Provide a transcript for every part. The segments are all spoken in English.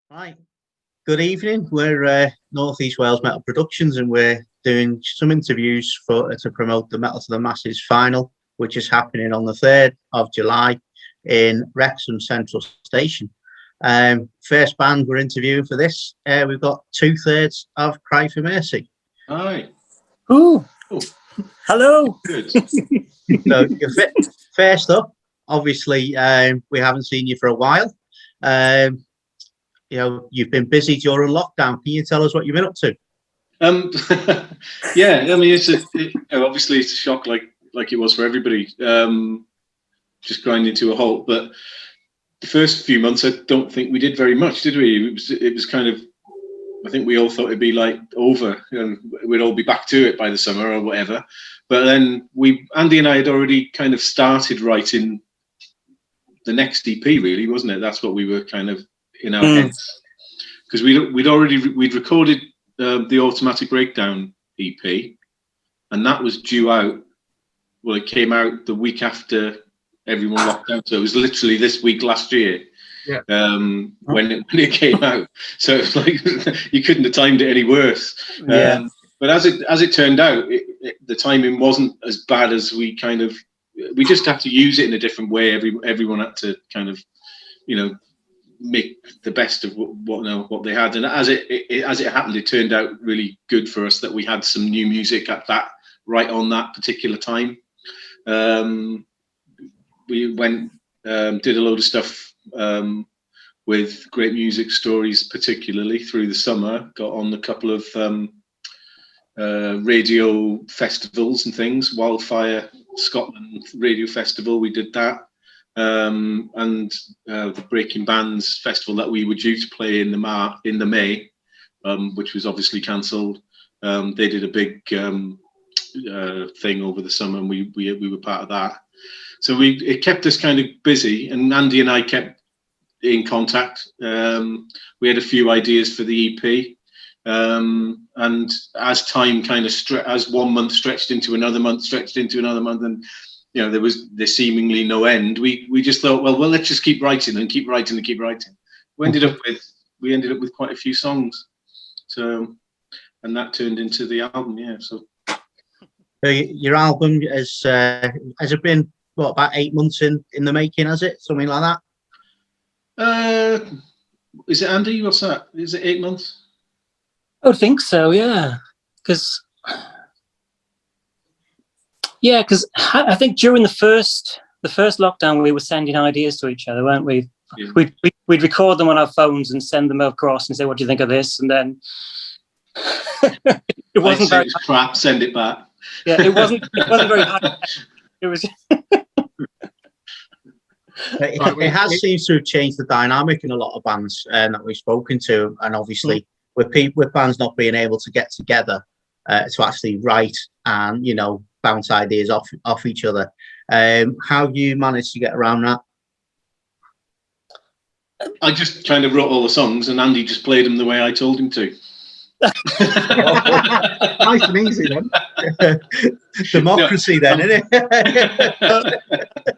Hi, good evening. We're North East Wales Metal Productions, and we're doing some interviews to promote the Metal to the Masses final, which is happening on the 3rd of July in Wrexham Central Station. First band we're interviewing for this, we've got 2/3 of Cry For Mercy. Hi. Ooh. Oh. Hello. Good. So first up, obviously, we haven't seen you for a while. You've been busy during lockdown. Can you tell us what you've been up to? Yeah, I mean, obviously it's a shock, like it was for everybody, just grinding to a halt. But the first few months, I don't think we did very much, did we? It was kind of, I think we all thought it'd be like over and we'd all be back to it by the summer or whatever. But then Andy and I had already kind of started writing the next EP, really, wasn't it? That's what we were kind of in our heads, because we'd recorded the Automatic Breakdown EP, and that was due out. Well, it came out the week after everyone locked down, so it was literally this week last year. Yeah. When it came out, so it's like you couldn't have timed it any worse. Yeah. But as it turned out, the timing wasn't as bad as we just had to use it in a different way. Everyone had to kind of, make the best of what they had, and as it happened, it turned out really good for us that we had some new music at that particular time. We went did a load of stuff with Great Music Stories, particularly through the summer. Got on a couple of radio festivals and things. Wildfire Scotland Radio Festival, we did that. And the Breaking Bands Festival that we were due to play in the May, which was obviously cancelled. They did a big thing over the summer, and we were part of that. So it kept us kind of busy, and Andy and I kept in contact. We had a few ideas for the EP, and as time kind of as 1 month stretched into another month, and there's seemingly no end. We just thought, well, let's just keep writing and keep writing and keep writing. We ended up with quite a few songs, so, and that turned into the album. Yeah. So your album has it been about 8 months in the making? Has it, something like that? Is it, Andy? What's that? Is it 8 months? I would think so. Yeah, because I think during the first lockdown, we were sending ideas to each other, weren't we? Yeah. We'd record them on our phones and send them across and say, "What do you think of this?" And then it wasn't very crap. Send it back. Yeah, it wasn't very hard. It was. It has seemed to have changed the dynamic in a lot of bands that we've spoken to, and obviously with bands not being able to get together to actually write and bounce ideas off each other. How you managed to get around that? I just kind of wrote all the songs, and Andy just played them the way I told him to. Nice and easy then. Democracy, then, isn't it?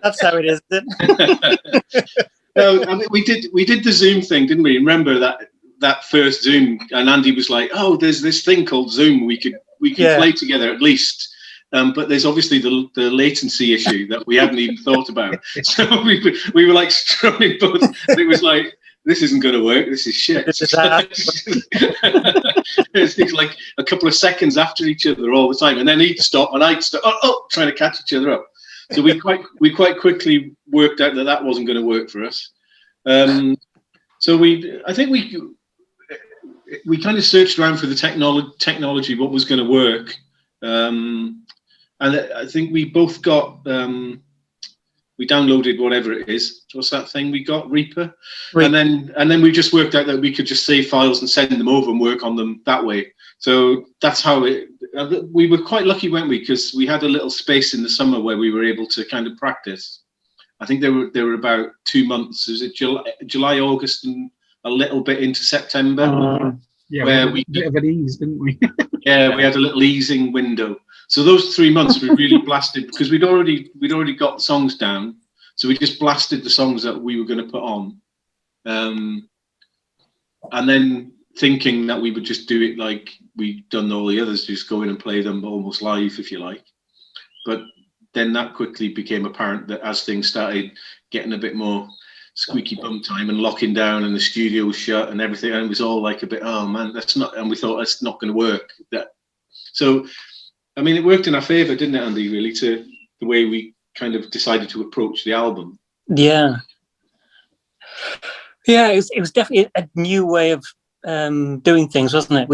That's how it is, isn't it? No, I mean, we did the Zoom thing, didn't we? Remember that first Zoom, and Andy was like, "Oh, there's this thing called Zoom. We could play together at least." But there's obviously the latency issue that we hadn't even thought about. So we were like struggling both. And it was like, this isn't going to work. This is shit. It's like a couple of seconds after each other all the time, and then he'd stop and I'd stop. Trying to catch each other up. So we quite quickly worked out that wasn't going to work for us. So I think we kind of searched around for the technology, what was going to work. And I think we both got, we downloaded whatever it is. What's that thing we got? Reaper. And then we just worked out that we could just save files and send them over and work on them that way. So that's how we were quite lucky, weren't we? Because we had a little space in the summer where we were able to kind of practice. I think there were about 2 months. Was it July, August, and a little bit into September? Yeah, where we had a bit of an ease, didn't we? Yeah, we had a little easing window. So those 3 months we really blasted, because we'd already got the songs down. So we just blasted the songs that we were going to put on. and then thinking that we would just do it like we've done all the others, just go in and play them almost live, if you like. But then that quickly became apparent that as things started getting a bit more squeaky bum time and locking down and the studio was shut and everything, and it was all like a bit, oh man, that's not, and we thought that's not going to work. So, I mean, it worked in our favour, didn't it, Andy, really, to the way we kind of decided to approach the album. Yeah. Yeah, it was definitely a new way of doing things, wasn't it?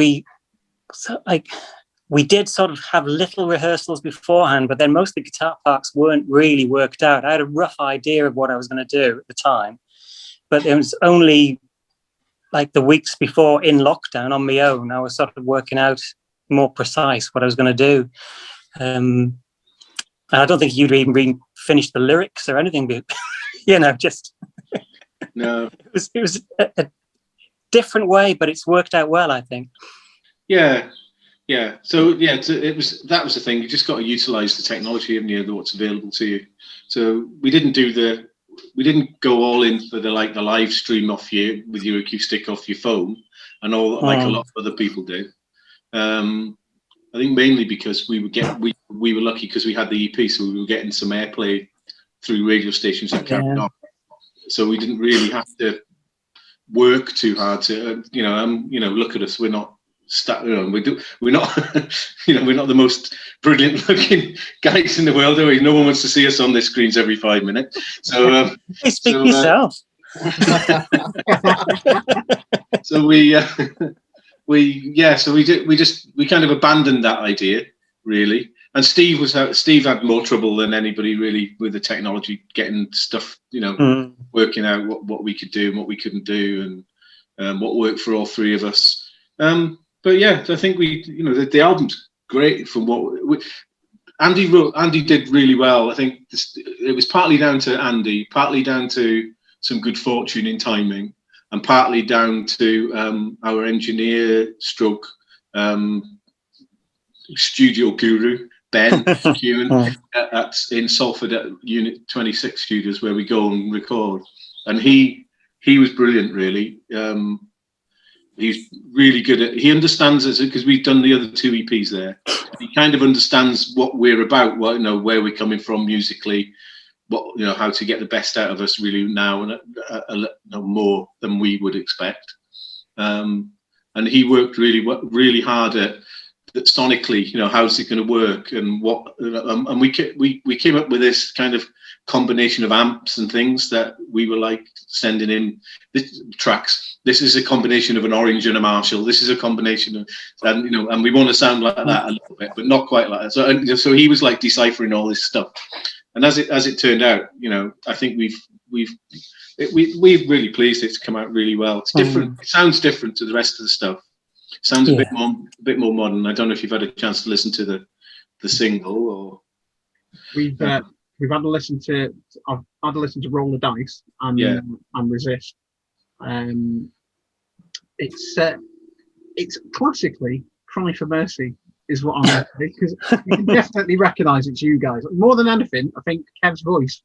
We did sort of have little rehearsals beforehand, but then most of the guitar parts weren't really worked out. I had a rough idea of what I was going to do at the time, but it was only like the weeks before in lockdown on my own, I was sort of working out more precise what I was going to do. And I don't think you'd even finished the lyrics or anything, but, just... No. It was a different way, but it's worked out well, I think. Yeah. So that was the thing. You just got to utilize the technology, haven't you, what's available to you. So we didn't go all in for the live stream off you with your acoustic off your phone and all like a lot of other people do. I think mainly because we were lucky because we had the EP, so we were getting some airplay through radio stations that carried on. So we didn't really have to work too hard to, look at us. We're not, we're not, we're not the most brilliant looking guys in the world, are we? No one wants to see us on their screens every 5 minutes. So, speak for yourself. So we kind of abandoned that idea, really. And Steve had more trouble than anybody really with the technology, getting stuff, working out what we could do and what we couldn't do, and what worked for all three of us. But yeah, I think the album's great from what Andy did really well. I think it was partly down to Andy, partly down to some good fortune in timing, and partly down to our engineer stroke studio guru, Ben Kewen, in Salford at Unit 26 Studios, where we go and record. And he was brilliant, really. He's really good at, he understands us because we've done the other two EPs there. He kind of understands what we're about, where we're coming from musically, how to get the best out of us really now, and more than we would expect. And he worked really hard at that sonically, how's it going to work, and what, and we came up with this kind of combination of amps and things that we were like sending in tracks. This is a combination of an Orange and a Marshall. This is a combination of, and we want to sound like that a little bit, but not quite like that. So he was like deciphering all this stuff. And as it turned out, I think we're really pleased it's come out really well. It's different. It sounds different to the rest of the stuff. It sounds a bit more modern. I don't know if you've had a chance to listen to the single, or we've had a listen to. I've had a listen to Roll the Dice and Resist. It's classically Cry For Mercy is what I'm because you can definitely recognise it's you guys more than anything. I think Kev's voice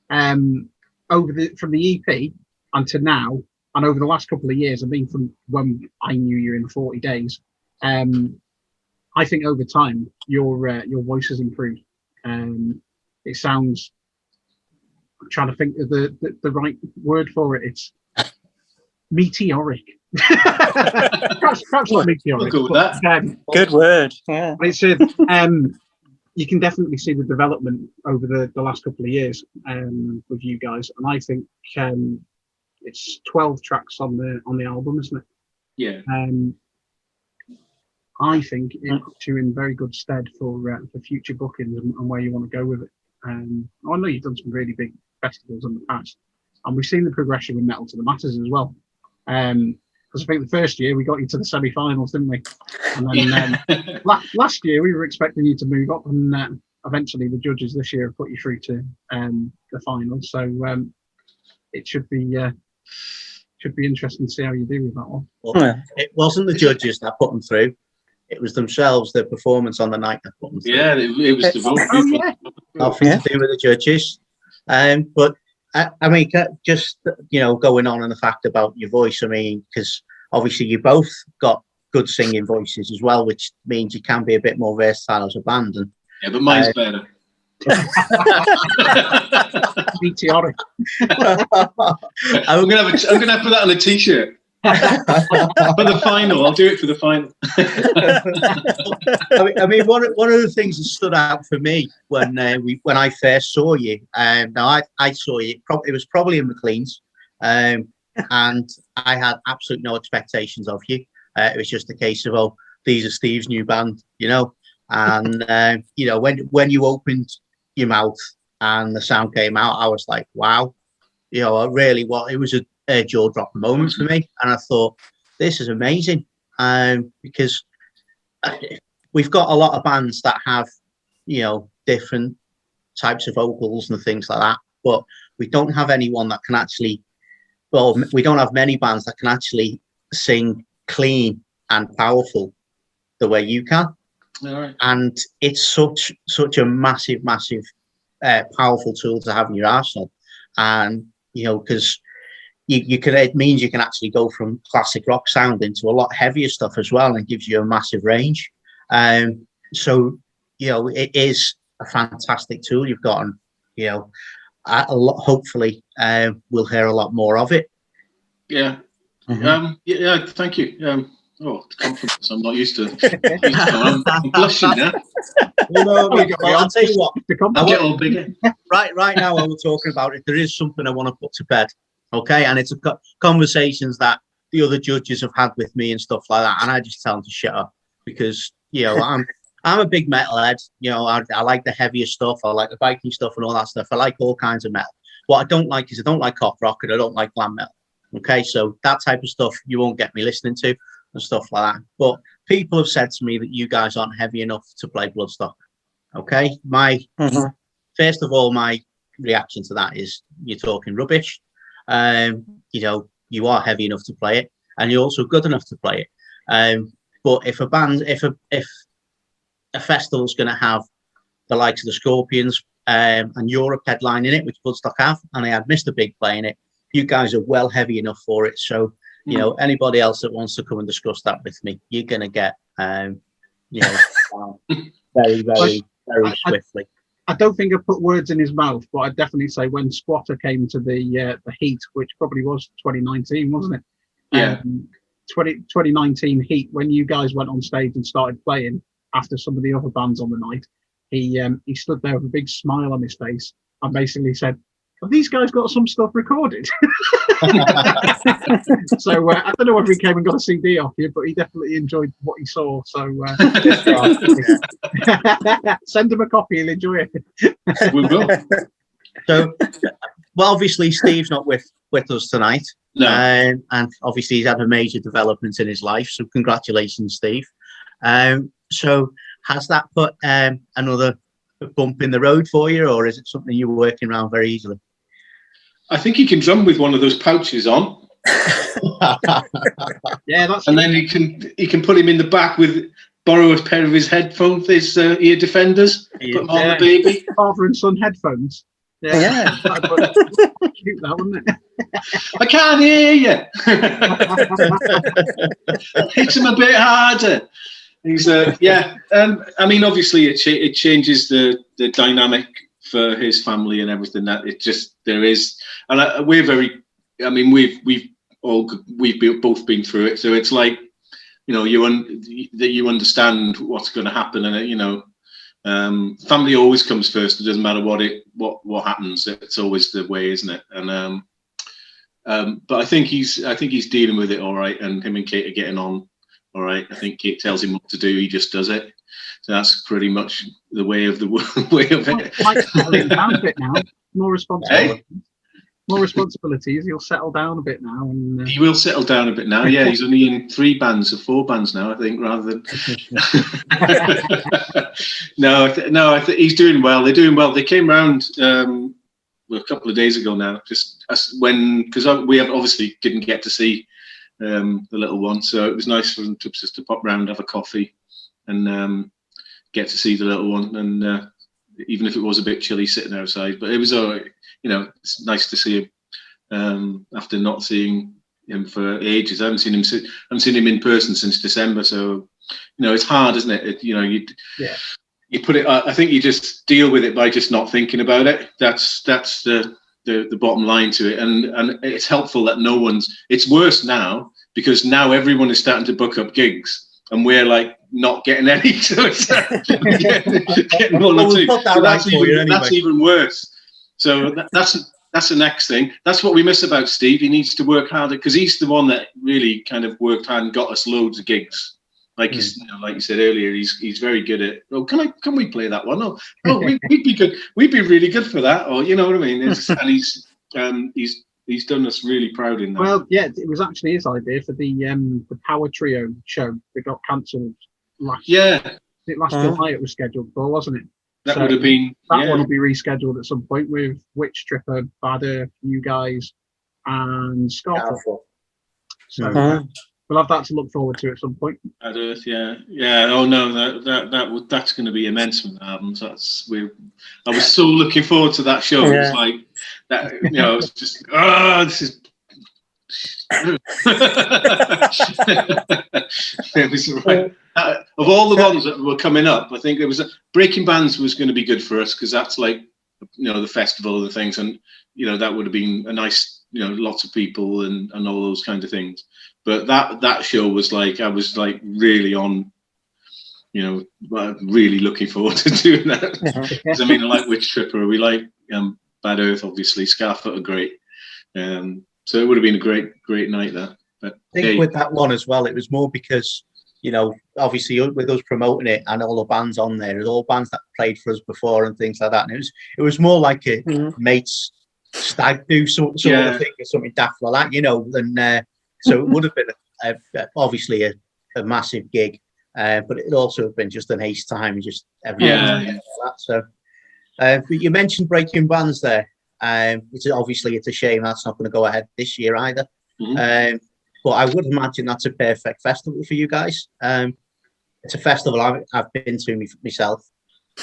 from the EP and to now, and over the last couple of years, I mean from when I knew you in 40 days, I think over time your voice has improved. It sounds, I'm trying to think of the right word for it. It's meteoric. perhaps not meteoric. We'll go with that. Good word. Yeah. It's you can definitely see the development over the last couple of years with you guys, and I think it's 12 tracks on the album, isn't it? Yeah. I think it puts you in very good stead for future bookings and where you want to go with it. I know you've done some really big festivals in the past, and we've seen the progression with Metal to the Masses as well. Because I think the first year we got you to the semi-finals, didn't we? And then last year we were expecting you to move up, and eventually the judges this year have put you through to the final. So it should be interesting to see how you do with that one. Well, it wasn't the judges that put them through; it was themselves, their performance on the night that put them through. Yeah, it was the vote. Nothing to do with the judges. But I mean, just going on the fact about your voice. I mean, because obviously you both got good singing voices as well, which means you can be a bit more versatile as a band. And Yeah, but mine's better. Meteoric. I'm gonna put that on a t-shirt. For the final, I'll do it for the final. I mean, one of the things that stood out for me when I first saw you, now I saw you. It was probably in McLean's, and I had absolutely no expectations of you. It was just a case of, oh, these are Steve's new band, you know. And you know, when you opened your mouth and the sound came out, I was like, wow, you know, it was a jaw dropping moment for me, and I thought, this is amazing, because we've got a lot of bands that have, you know, different types of vocals and things like that, but we don't have anyone that can actually, well, we don't have many bands that can actually sing clean and powerful the way you can. All right. And it's such a massive powerful tool to have in your arsenal. And you know, because it means you can actually go from classic rock sound into a lot heavier stuff as well, and gives you a massive range. So you know, it is a fantastic tool you've got, and you know, hopefully we'll hear a lot more of it. Yeah. Yeah, thank you. Oh, confidence! I'm not used to it. I'm blushing now. Well, I'll tell you what. I'll get all bigger. Right now, while we're talking about it, there is something I want to put to bed. Okay, and it's conversations that the other judges have had with me and stuff like that, and I just tell them to shut up, because you know I'm a big metalhead. You know, I like the heavier stuff. I like the Viking stuff and all that stuff. I like all kinds of metal. What I don't like is I don't like cock rock and I don't like glam metal. Okay, so that type of stuff you won't get me listening to and stuff like that. But people have said to me that you guys aren't heavy enough to play Bloodstock. Okay, first of all, my reaction to that is you're talking rubbish. You know, you are heavy enough to play it, and you're also good enough to play it. But if a festival's going to have the likes of the Scorpions and Europe headlining it, which Bloodstock have, and they had Mr. Big playing it, you guys are well heavy enough for it. So, you know, anybody else that wants to come and discuss that with me, you're going to get, you know, very, very, very swiftly. I don't think I put words in his mouth, but I'd definitely say when Squatter came to the Heat, which probably was 2019, wasn't it? Yeah. 2019 Heat, when you guys went on stage and started playing after some of the other bands on the night, he stood there with a big smile on his face and basically said, have these guys got some stuff recorded? So I don't know whether he came and got a CD off you, but he definitely enjoyed what he saw. So send him a copy, he'll enjoy it. We will. So, well, obviously Steve's not with us tonight. No. And obviously he's had a major development in his life. So congratulations, Steve. So has that put another bump in the road for you, or is it something you're working around very easily? I think he can drum with one of those pouches on. Yeah, that's. And then he can put him in the back borrow a pair of his headphones, his ear defenders, put them on the baby. Father and son headphones. Yeah. Cute, that, wouldn't it? I can't hear you. Hit him a bit harder. He's I mean, obviously it changes the dynamic for his family and everything. That it just there is, and we're very. I mean, we've both been through it, so it's like, you know, you understand what's going to happen, and you know, family always comes first. It doesn't matter what happens. It's always the way, isn't it? And but I think he's dealing with it all right, and him and Kate are getting on all right. I think Kate tells him what to do, he just does it. So that's pretty much the way of it. Mike's settling down a bit now. More responsibilities. Hey? More responsibilities. He'll settle down a bit now. And he will settle down a bit now. Yeah, he's only in 3 bands or 4 bands now, I think, rather than. No, I think he's doing well. They're doing well. They came round a couple of days ago now, just because we obviously didn't get to see the little one, so it was nice for them to pop round, have a coffee, and get to see the little one. And even if it was a bit chilly sitting outside, but it was all right. You know, it's nice to see him after not seeing him for ages. I haven't seen him in person since December. So, it's hard, isn't it? You put it. I think you just deal with it by just not thinking about it. That's the bottom line to it. And it's helpful that no one's. It's worse now because now everyone is starting to book up gigs, and we're like not getting any. So it's getting one or two. So that's even worse. So that's the next thing. That's what we miss about Steve. He needs to work harder because he's the one that really kind of worked hard and got us loads of gigs. Like like you said earlier, he's very good at. Oh, can we play that one? Oh, we'd be good. We'd be really good for that. Or you know what I mean? And he's done us really proud in that. Well, yeah, it was actually his idea for the Power Trio show that got cancelled last. Yeah, last July it was scheduled for, wasn't it? That would have been that one will be rescheduled at some point with Witch Tripper, Bad Earth, you guys, and Scarful. So we'll have that to look forward to at some point. Bad Earth, yeah. Oh no, that's going to be immense when that happens. I was so looking forward to that show. It was like that, it's just this is. It was right. Of all the ones that were coming up, I think there was Breaking Bands was going to be good for us because that's like the festival and the things, and that would have been a nice lots of people and all those kind of things. But that show was like I was like really on, really looking forward to doing that. Because I mean, I like Witch Tripper, we like Bad Earth, obviously. Scarfoot are great. So it would have been a great night there. But I think with that one as well, it was more because, obviously with us promoting it and all the bands on there, there's all bands that played for us before and things like that. And it was more like a mates stag do sort of thing, or something daft like that, than so it would have been obviously a massive gig, but it also have been just an ace time, just everyone like that. So but you mentioned Breaking Bands there. It's a shame that's not going to go ahead this year either. But I would imagine that's a perfect festival for you guys. It's a festival I've been to myself,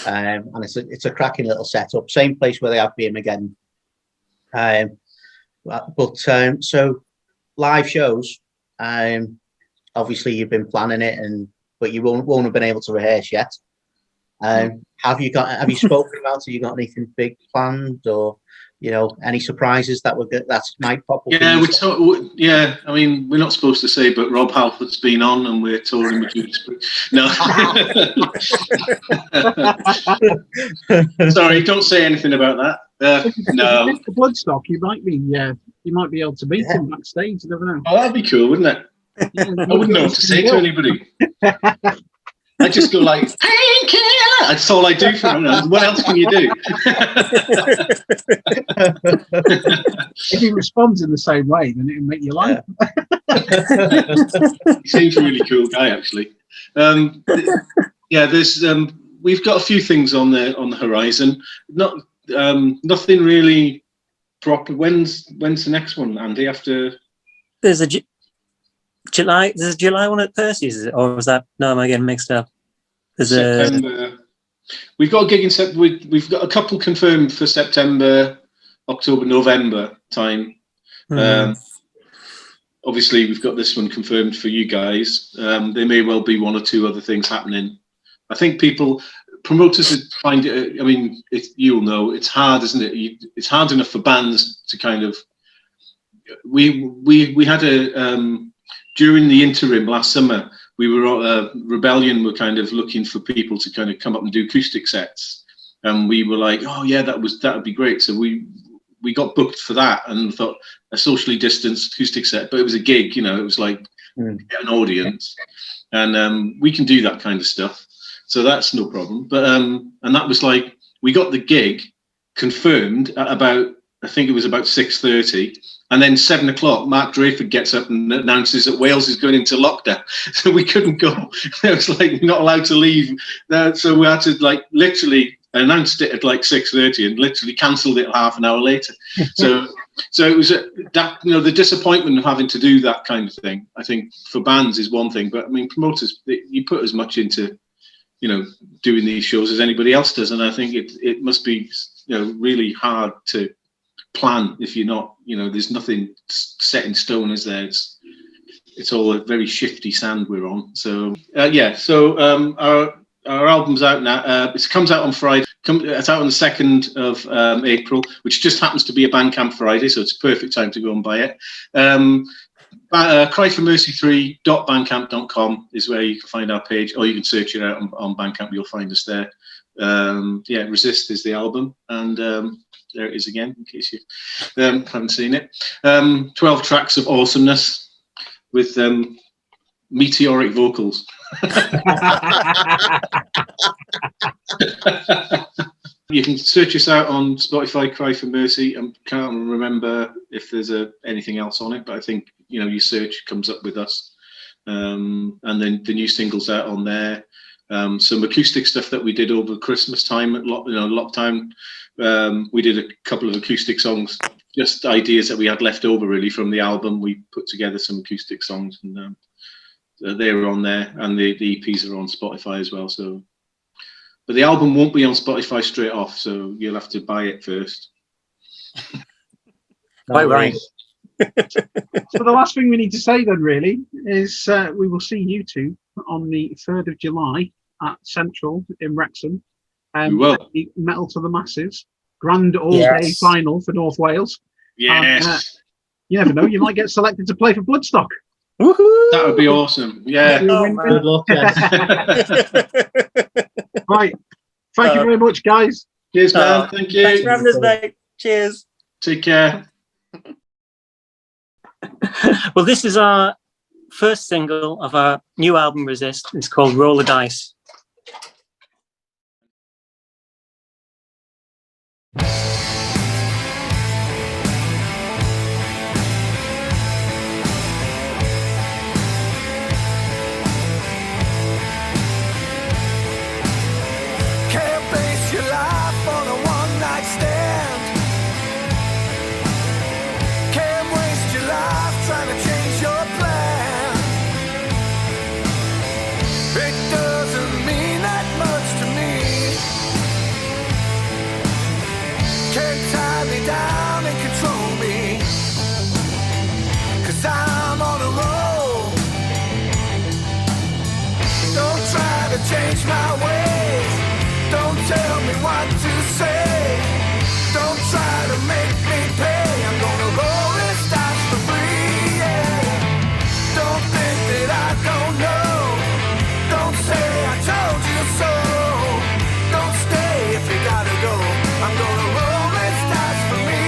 and it's a cracking little setup. Same place where they have been again. So live shows. Obviously you've been planning it, but you won't have been able to rehearse yet. Have you spoken about it? Have you got anything big planned, or any surprises that might pop up? I mean, we're not supposed to say, but Rob Halford's been on, and we're told him no. Sorry, don't say anything about that. No. Mr. Bloodstock, you might be able to meet him backstage. You never know. Oh, that'd be cool, wouldn't it? I wouldn't know what to say to anybody. I just go like, painkiller. That's all I do for him. What else can you do? If he responds in the same way, then it'll make you like him. He seems a really cool guy, actually. There's we've got a few things on the horizon. Nothing really proper. When's the next one, Andy? After there's a July. There's a July one at Percy's, is it? Or was that? No, am I getting mixed up? There's September. We've got a gig in September. We've got a couple confirmed for September, October, November time. Obviously, we've got this one confirmed for you guys. There may well be one or two other things happening. I think promoters find it. I mean, you'll know it's hard, isn't it? It's hard enough for bands to kind of. We had during the interim last summer. We were Rebellion were kind of looking for people to kind of come up and do acoustic sets, and we were like, oh yeah, that would be great. So we got booked for that and thought a socially distanced acoustic set, but it was a gig, it was like get an audience, and we can do that kind of stuff, so that's no problem. But and that was like we got the gig confirmed at about, I think it was about 6:30. And then 7 o'clock, Mark Drayford gets up and announces that Wales is going into lockdown. So we couldn't go. It was like not allowed to leave. So we had to literally announced it at like 6:30 and literally cancelled it half an hour later. So it was that, the disappointment of having to do that kind of thing, I think for bands is one thing. But I mean, promoters, you put as much into, doing these shows as anybody else does. And I think it must be, really hard to plan if you're not, there's nothing set in stone, is there? It's all a very shifty sand we're on. So our album's out now. It comes out on Friday. It's out on the 2nd of April, which just happens to be a Bandcamp Friday, so it's a perfect time to go and buy it. cryformercy3.bandcamp.com is where you can find our page, or you can search it out on Bandcamp. You'll find us there. Resist is the album, and there it is again, in case you haven't seen it. 12 tracks of awesomeness with meteoric vocals. You can search us out on Spotify, Cry For Mercy. I can't remember if there's anything else on it, but I think you search, comes up with us. And then the new single's out on there. Some acoustic stuff that we did over Christmas time at lockdown. We did a couple of acoustic songs, just ideas that we had left over really from the album. We put together some acoustic songs, and they're on there, and the EPs are on Spotify as well. So, but the album won't be on Spotify straight off, so you'll have to buy it first. Quite right. So the last thing we need to say then really is we will see you two on the 3rd of July at Central in Wrexham. We will. The Metal to the Masses grand all-day final for North Wales. Yes. And, you never know, you might get selected to play for Bloodstock. Woohoo! That would be awesome. Yeah. Good luck, guys. Right. Thank you very much, guys. Cheers, man. Thank you. Thanks for having us, mate. Cheers. Take care. Well, this is our first single of our new album, Resist. It's called Roll the Dice. Change my ways. Don't tell me what to say. Don't try to make me pay. I'm gonna roll this dice for free. Yeah. Don't think that I don't know. Don't say I told you so. Don't stay if you gotta go. I'm gonna roll this dice for me.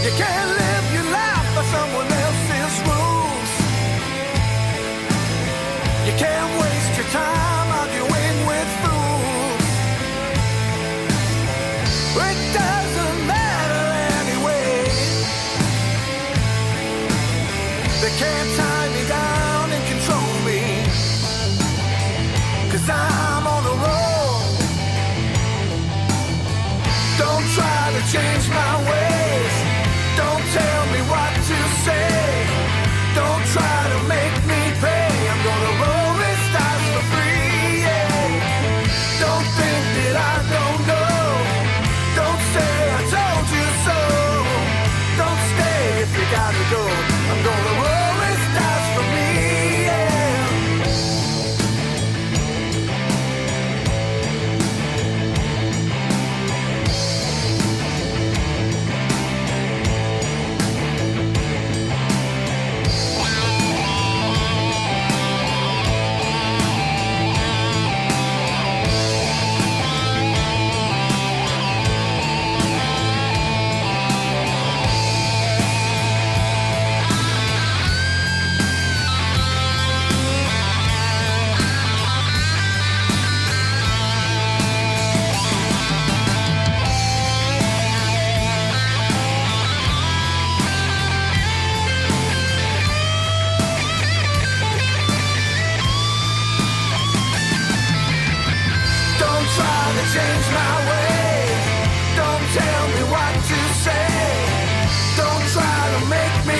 You can't live your life by someone else's rules. You can't waste your time arguing with fools. It doesn't matter anyway. They can't tie me down and control me. 'Cause I'm on a roll. Don't try to change my ways. Don't tell me what to say. Don't try to make me pay. I'm gonna roll this dice for free. Yeah. Don't think that I don't know. Don't say I told you so. Don't stay if you gotta go. I'm gonna roll this dice for me. Yeah. Change my ways. Don't tell me what to say. Don't try to make me